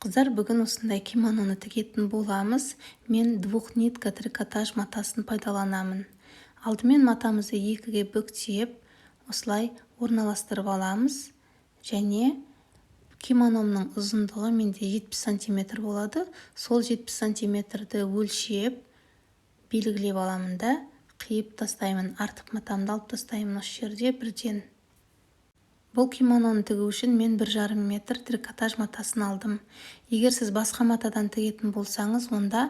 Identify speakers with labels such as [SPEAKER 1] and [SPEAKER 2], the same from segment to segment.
[SPEAKER 1] Қыздар, бүгін осындай кимононы тігетін боламыз. Мен двухнитка трикотаж матасын пайдаланамын. Алдымен матамызды екіге бүктеп, осылай орналастырып аламыз. Және кимономның ұзындығы менде 70 см болады. Сол 70 см өлшеп, белгілеп аламын да, қиып тастаймын. Артық матамды алып тастаймын осы жерде бірден. Бұл кимононы тігу үшін мен 1,5 метр трикотаж матасын алдым. Егер сіз басқа матадан тігетін болсаңыз, онда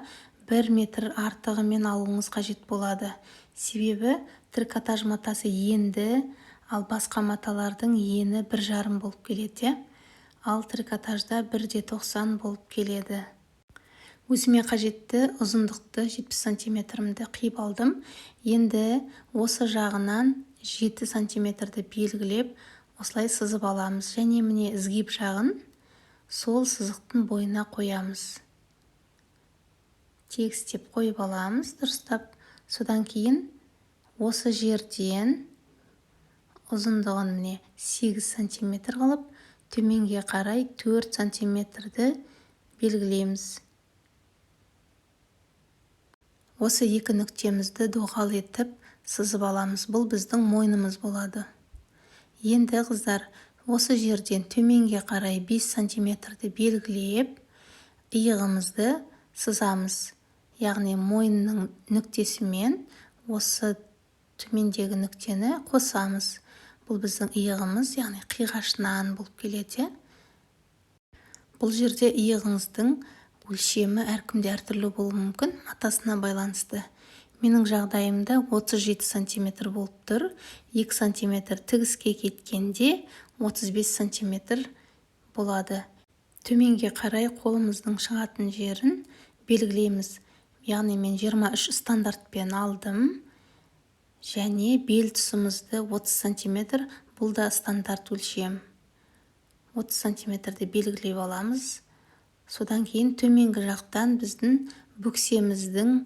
[SPEAKER 1] 1 метр артығымен алуыңыз қажет болады. Себебі трикотаж матасы енді, ал басқа маталардың ені 1,5 болып келеді. Ал трикотажда 1,90 болып келеді. Өзіме қажетті ұзындықты 70 см қиып алдым. Енді осы жағынан 7 см белгілеп, осылай сызып аламыз. Және міне ізгип жағын сол сызықтың бойына қоямыз. Тегістеп қойып аламыз, дұрыстап. Содан кейін осы жерден ұзындығын міне 8 см қылып, төменге қарай 4 см белгілейміз. Осы екі нүктемізді доғал етіп сызып аламыз. Бұл біздің мойнымыз болады. Енді қыздар, осы жерден төменге қарай 5 см белгілеп, иығымызды сызамыз. Яғни мойынның нүктесімен осы төмендегі нүктені қосамыз. Бұл біздің иығымыз, яғни қиғашынан болып келеді. Бұл жерде иығыңыздың өлшемі әркімде әртүрлі болуы мүмкін, матасына байланысты. Менің жағдайымда 37 см болып тұр. 2 см тігіске кеткенде 35 см болады. Төменге қарай қолымыздың шығатын жерін белгілейміз. Яғни мен 23 стандартпен алдым. Және бел тұсымызды 30 см, бұл да стандарт өлшем. 30 см белгілеп аламыз. Содан кейін төменгі жақтан біздің бүксеміздің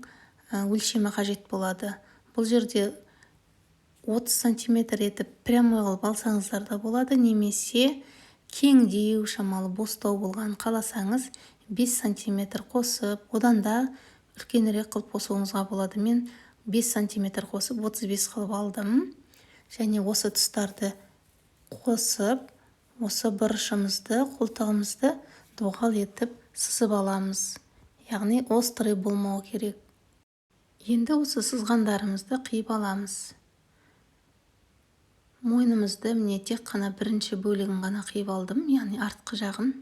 [SPEAKER 1] өлшемі қажет болады. Бұл жерде 30 см етіп прямой қылып алсаңыздар да болады, немесе кеңдеу, шамалы бостау болған қаласаңыз 5 см қосып, одан да үлкенірек қылып қосуыңызға болады. Мен 5 см қосып 35 қылып алдым. Және осы тұстарды қосып, осы бұрышымызды, қолтығымызды доғал етіп сызып аламыз. Яғни острый болмау керек. Енді осы сызғандарымызды қиып аламыз. Мойнымызды міне тек қана бірінші бөлігін ғана қиып алдым, яғни артқы жағын.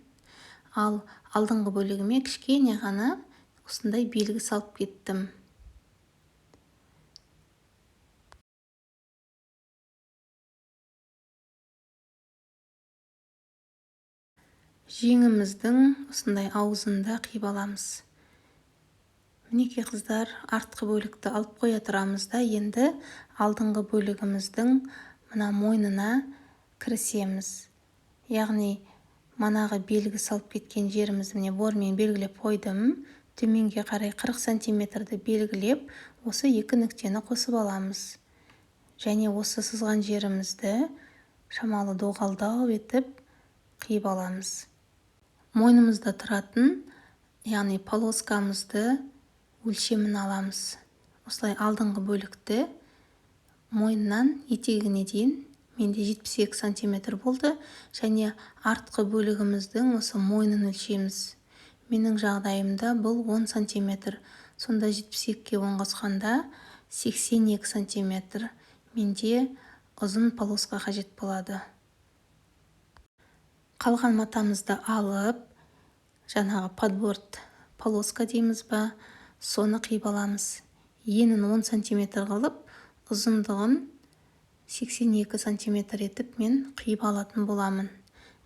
[SPEAKER 1] Ал алдыңғы бөлігіме кішкене ғана осындай белгі салып кеттім. Жеңіміздің осындай аузында қиып аламыз. Мінекей қыздар, артқы бөлікті алып қоя тұрамыз да, енді алдыңғы бөлігіміздің мына мойнына кірісеміз. Яғни манағы белгі салып кеткен жерімізді міне бормен белгілеп қойдым. Төменге қарай 40 см белгілеп, осы екі нүктені қосып аламыз. Және осы сызған жерімізді шамалы доғалдау етіп қиып аламыз. Мойнымызда тұратын, яғни полоскамызды өлшемін аламыз. Осылай алдыңғы бөлікті мойнынан етегіне дейін менде 72 см болды. Және артқы бөлігіміздің осы мойнын өлшеміз. Менің жағдайымда бұл 10 см. Сонда 72-ке 10 қосқанда 82 см. Менде ұзын полоска қажет болады. Қалған матамызды алып, жаңағы подборд полоска дейміз ба, соны қиып аламыз. Енін 10 см қылып, ұзындығын 82 см етіп мен қиып алатын боламын.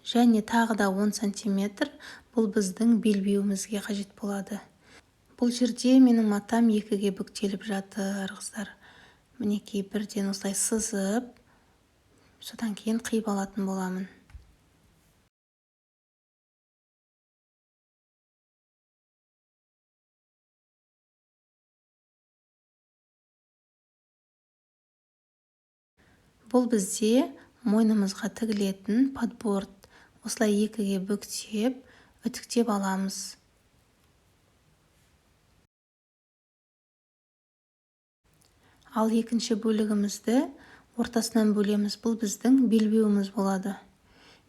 [SPEAKER 1] Және тағы да 10 см бұл біздің белбеуімізге қажет болады. Бұл жерде менің матам екіге бүктеліп жатыр, қыздар. Мінекей бірден осылай сызып, содан кейін қиып алатын боламын. Бұл бізде мойнымызға тігілетін подборд. Осылай екіге бүктеп, үтіктеп аламыз. Ал екінші бөлігімізді ортасынан бөлеміз. Бұл біздің белбеуіміз болады.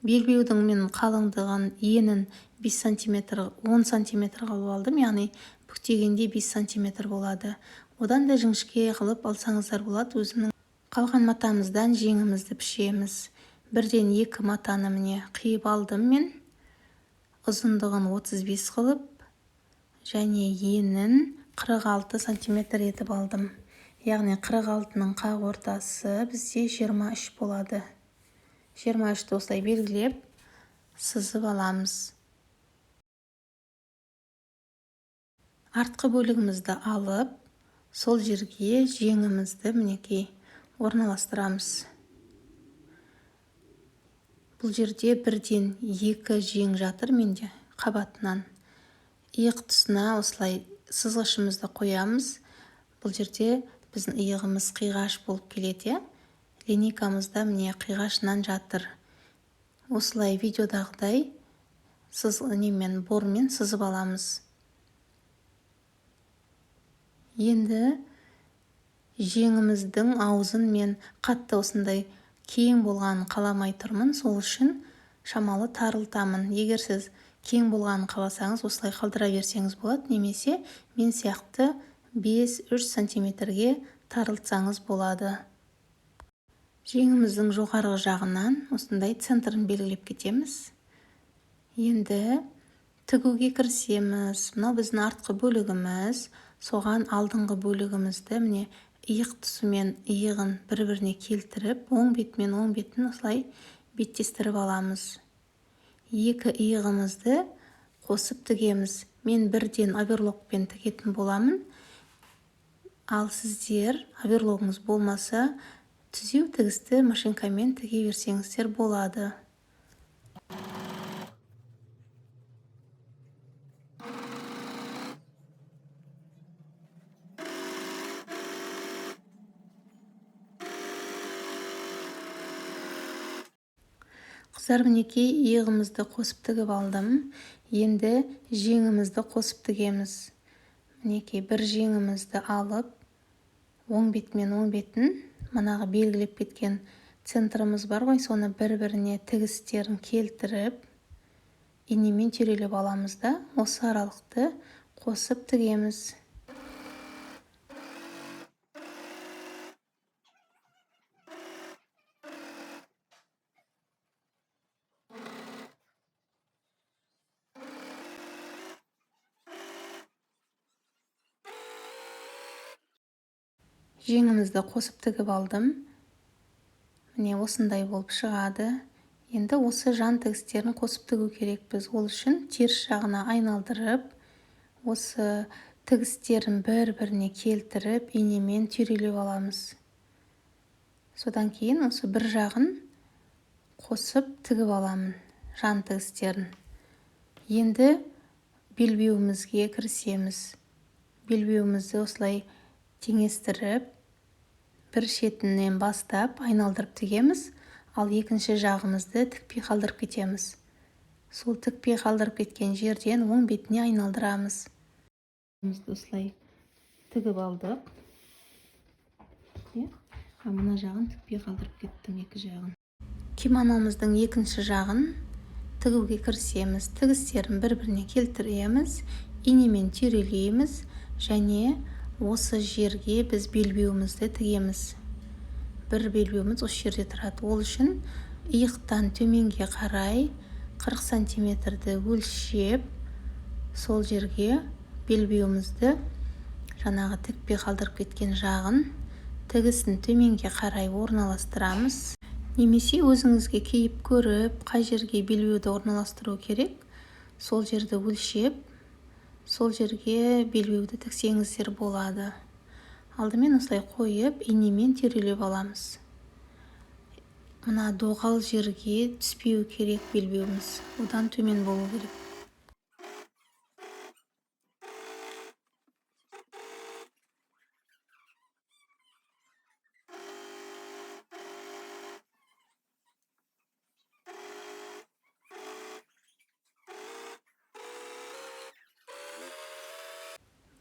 [SPEAKER 1] Белбеудің мен қалыңдығын енін 5 см, 10 см қылып алдым, яғни бүктегенде 5 см болады. Одан да жіңішке қылып алсаңыздар болады. Өзімнің қалған матамыздан жеңімізді пішеміз. Бірден 2 матаны міне қиып алдым мен. Ұзындығын 35 қылып, және енін 46 см етіп алдым. Яғни 46-ның қақ ортасы бізде 23 болады. 23-ті осылай белгілеп, сызып аламыз. Артқы бөлігімізді алып, сол жерге жеңімізді мінекей орналастырамыз. Бұл жерде бірден 2 жең жатыр менде қабатынан. Иық тұсына осылай сызғышымызды қоямыз. Бұл жерде біздің иығымыз қиғаш болып келеді. Линейкамызда міне қиғашынан жатыр. Осылай видеодағыдай бормен сызып аламыз. Енді жеңіміздің аузын мен қатты осындай кең болғанын қаламай тұрмын. Сол үшін шамалы тарылтамын. Егер сіз кең болғанын қаласаңыз, осылай қалдыра берсеңіз болады. Немесе мен сияқты 5-3 см-ге тарылтсаңыз болады. Жеңіміздің жоғарғы жағынан осындай центрін белгілеп кетеміз. Енді тігуге кірісеміз. Мынау біздің артқы бөлігіміз. Соған алдыңғы бөлігімізді міне иық тұсымен иығын бір-біріне келтіріп, оң бетімен оң бетін осылай беттестіріп аламыз. 2 иығымызды қосып тігеміз. Мен бірден оверлокпен тігетін боламын. Ал сіздер оверлогыңыз болмаса, түзеу тігісті машинкамен тіге берсеңіздер болады. Қыздар, мінекей иығымызды қосып тігіп алдым. Енді жеңімізді қосып тігеміз. Мінекей бір жеңімізді алып, оң бетімен оң бетін манағы белгілеп кеткен центрымыз бар ғой, соны бір-біріне тігістерін келтіріп, инемен түйрелеп аламыз да, осы аралықты қосып тігеміз. Жеңімізді қосып тігіп алдым. Міне осындай болып шығады. Енді осы жан тігістерін қосып тігу керекпіз. Ол үшін теріс жағына айналдырып, осы тігістерін бір-біріне келтіріп, инемен түйрелеп аламыз. Содан кейін осы бір жағын қосып тігіп аламын, жан тігістерін. Енді белбеуімізге кірісеміз. Белбеуімізді осылай теңестіріп, бір шетінен бастап айналдырып тігеміз, ал екінші жағымызды тікпей қалдырып кетеміз. Сол тікпей қалдырып кеткен жерден оң бетіне айналдырамыз. Осылай тігіп алдық. Мына жағын тікпей қалдырып кеттім, екі жағын. Киманомыздың екінші жағын тігуге кірісеміз. Тігістерін бір-біріне келтіреміз, инемен түйрелейміз, және осы жерге біз белбеуімізді тігеміз. Бір белбеуіміз осы жерде тұрады. Ол үшін иықтан төменге қарай 40 см-ді өлшеп, сол жерге белбеуімізді жаңағы тікпей қалдырып кеткен жағын тігісін төменге қарай орналастырамыз. Немесе өзіңізге кейіп көріп, қай жерге белбеуді орналастыру керек, сол жерді өлшеп, сол жерге белбеуді тіксеңіздер болады. Алдымен осылай қойып, инемен түйрелеп аламыз. Мына доғал жерге түспеу керек белбеуіміз. Одан төмен болу керек.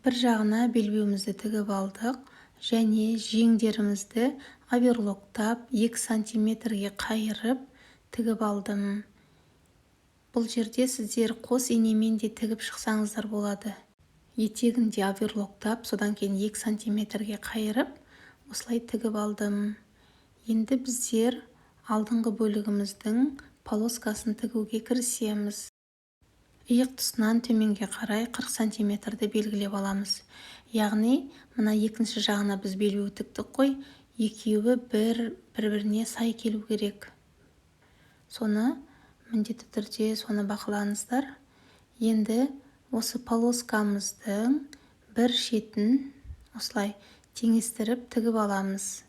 [SPEAKER 1] бір жағына белбеуімізді тігіп алдық және жеңдерімізді оверлоктап 2 сантиметрге қайырып тігіп алдым. Бұл жерде сіздер қос инемен де тігіп шықсаңыздар болады. Етегін де оверлоктап, содан кейін 2 сантиметрге қайырып, осылай тігіп алдым. Енді біздер алдыңғы бөлігіміздің полоскасын тігуге кірісеміз. Иық тұсынан төменге қарай 40 сантиметрді белгілеп аламыз. Яғни, мына екінші жағына біз белбеу тіктік қой, екеуі бір-біріне сай келу керек. Соны міндетті түрде соны бақылаңыздар. Енді осы полоскамыздың бір шетін осылай теңестіріп тігіп аламыз.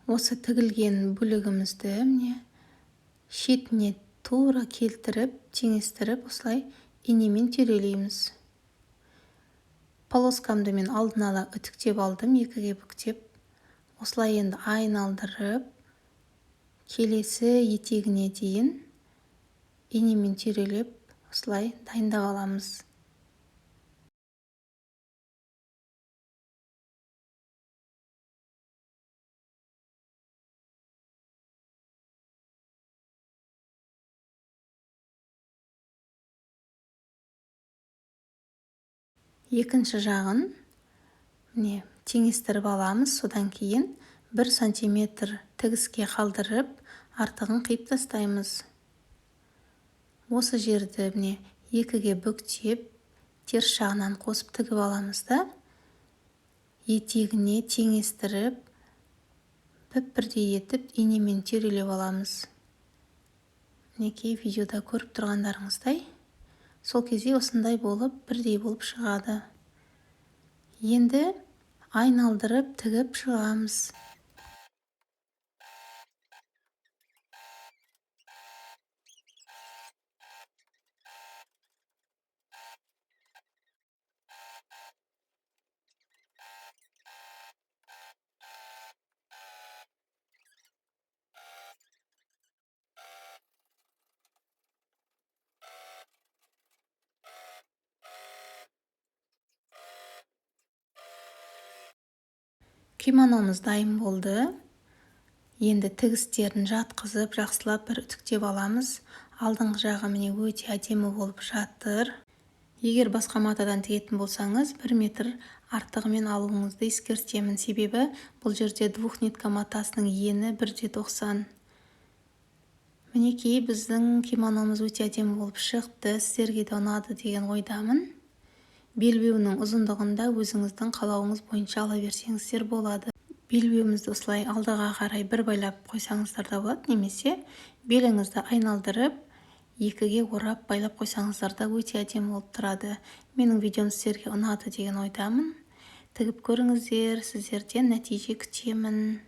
[SPEAKER 1] Осы тігілген бөлігімізді шетіне тура келтіріп, теңестіріп, осылай инемен түйрелейміз. Полоскамды мен алдын ала үтіктеп алдым, екіге бүктеп. Осылай енді айналдырып, келесі етегіне дейін инемен түйрелеп, осылай дайындап аламыз. Екінші жағын теңестіріп аламыз, содан кейін 1 сантиметр тігіске қалдырып, артығын қиып тастаймыз. Осы жерді екіге бүктеп, теріс жағынан қосып тігіп аламыз да, етегіне теңестіріп, бірдей етіп инемен түйрелеп аламыз. Мінекей видеода көріп тұрғандарыңыздай, сол кезде осындай болып, бірдей болып шығады. Енді айналдырып тігіп шығамыз. Кимономыз дайын болды. Енді тігістерін жатқызып, жақсылап бір үтіктеп аламыз. Алдыңғы жағы өте әдемі болып жатыр. Егер басқа матадан тігетін болсаңыз, 1 метр артығымен алуыңызды ескертемін. Себебі бұл жерде двухнитка матасының ені 1,90. Мінекей біздің кимономыз өте әдемі болып шықты. Сіздерге де ұнады деген ойдамын. Белбеуінің ұзындығында өзіңіздің қалауыңыз бойынша ала берсеңіздер болады. Белбеуімізді осылай алдыға қарай бір байлап қойсаңыздар да болады, немесе беліңізді айналдырып, екіге орап байлап қойсаңыздар да өте әдемі болып тұрады. Менің видеом сіздерге ұнады деген ойдамын. Тігіп көріңіздер, сіздерден нәтиже күтемін.